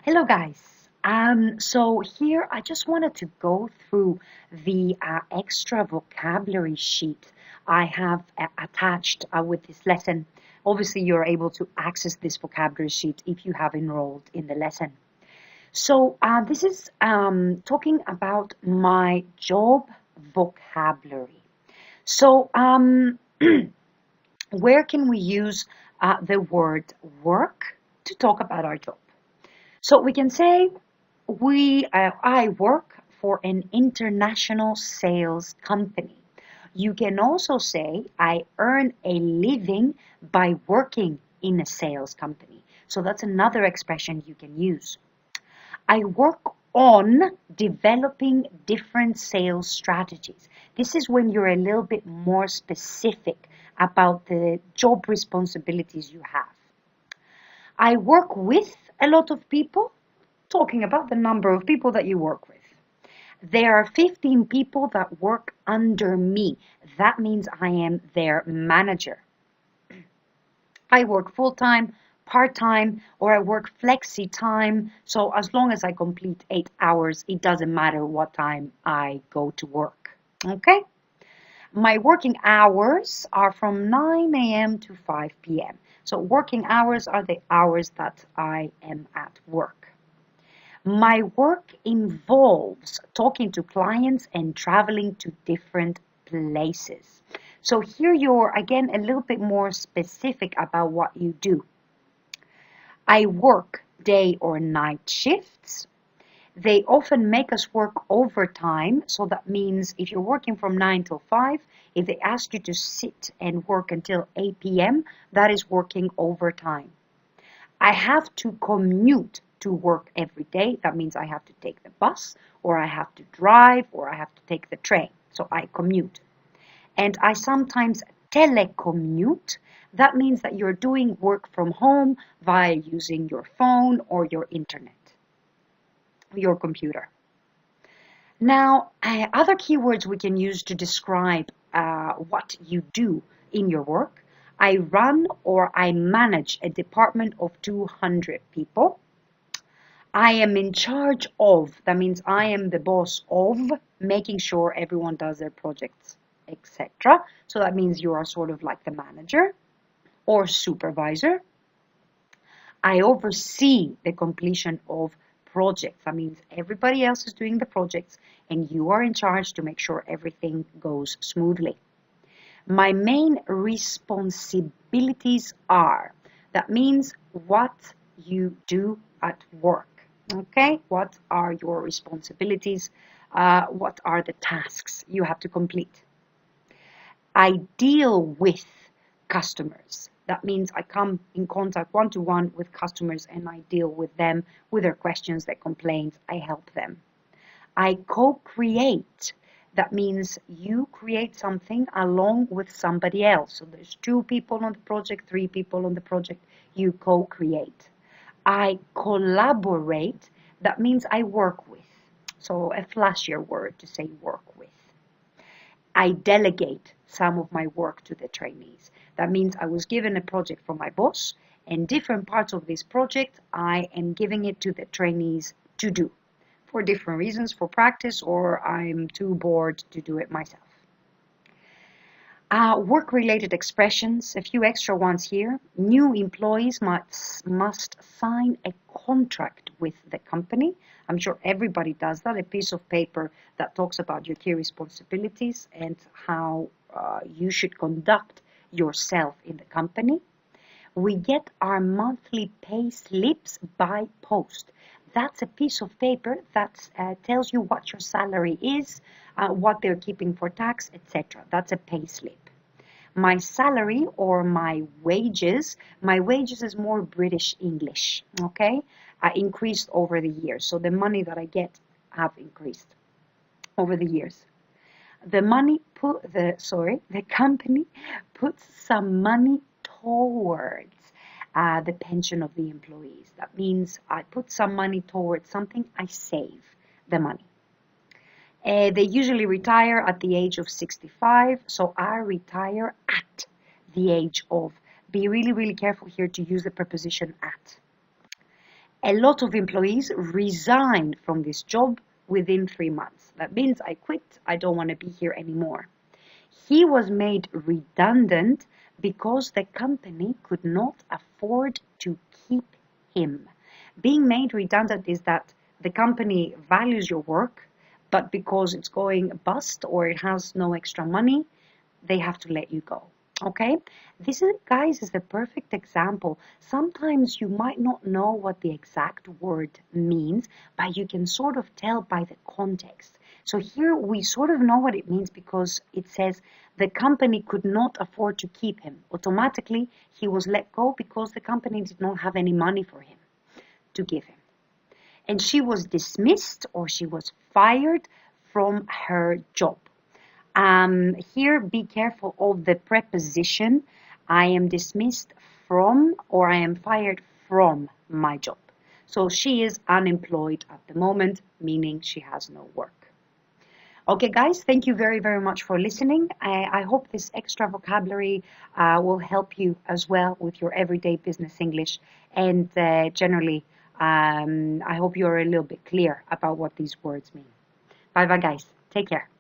Hello guys. So here I just wanted to go through the extra vocabulary sheet I have attached with this lesson. Obviously, you're able to access this vocabulary sheet if you have enrolled in the lesson. So this is talking about my job vocabulary. So where can we use the word work to talk about our job? So we can say I work for an international sales company. You can also say I earn a living by working in a sales company. So that's another expression you can use. I work on developing different sales strategies. This is when you're a little bit more specific about the job responsibilities you have. I work with a lot of people, talking about the number of people that you work with. There are 15 people that work under me. That means I am their manager. I work full-time, part-time, or I work flexi-time. So as long as I complete 8 hours, it doesn't matter what time I go to work. Okay? My working hours are from 9 a.m. to 5 p.m. So working hours are the hours that I am at work. My work involves talking to clients and traveling to different places. So here you're again a little bit more specific about what you do. I work day or night shifts. They often make us work overtime. So that means if you're working from 9 till 5, if they ask you to sit and work until 8 p.m., that is working overtime. I have to commute to work every day. That means I have to take the bus, or I have to drive, or I have to take the train. So I commute. And I sometimes telecommute. That means that you're doing work from home via using your phone or your internet, your computer. Now, other keywords we can use to describe what you do in your work. I run or I manage a department of 200 people. I am in charge of, that means I am the boss of making sure everyone does their projects, etc. So that means you are sort of like the manager or supervisor. I oversee the completion of projects. That means everybody else is doing the projects and you are in charge to make sure everything goes smoothly. My main responsibilities are, that means what you do at work. Okay, what are your responsibilities? What are the tasks you have to complete? I deal with customers. That means I come in contact one-to-one with customers and I deal with them, with their questions, their complaints. I help them. I co-create. That means you create something along with somebody else. So there's 2 people on the project, 3 people on the project. You co-create. I collaborate. That means I work with. So a flashier word to say work with. I delegate some of my work to the trainees. That means I was given a project from my boss, and different parts of this project I am giving it to the trainees to do for different reasons, for practice, or I'm too bored to do it myself. Work-related expressions, a few extra ones here. New employees must sign a contract with the company. I'm sure everybody does that, a piece of paper that talks about your key responsibilities and how you should conduct yourself in the company. We get our monthly pay slips by post. That's a piece of paper that tells you what your salary is, what they're keeping for tax, etc. That's a pay slip. My salary or my wages is more British English, okay? Increased over the years. So the money that I get have increased over the years. The company puts some money towards the pension of the employees. That means I put some money towards something, I save the money. They usually retire at the age of 65, so I retire at the age of. Be really, really careful here to use the preposition at. A lot of employees resigned from this job within 3 months. That means I quit, I don't want to be here anymore. He was made redundant because the company could not afford to keep him. Being made redundant is that the company values your work, but because it's going bust or it has no extra money, they have to let you go. Okay, this is, guys, is the perfect example. Sometimes you might not know what the exact word means, but you can sort of tell by the context. So here we sort of know what it means because it says the company could not afford to keep him. Automatically, he was let go because the company did not have any money for him to give him. And she was dismissed or she was fired from her job. Here, be careful of the preposition. I am dismissed from or I am fired from my job. So she is unemployed at the moment, meaning she has no work. Okay, guys, thank you very, very much for listening. I hope this extra vocabulary will help you as well with your everyday business English. And generally, I hope you're a little bit clear about what these words mean. Bye-bye, guys. Take care.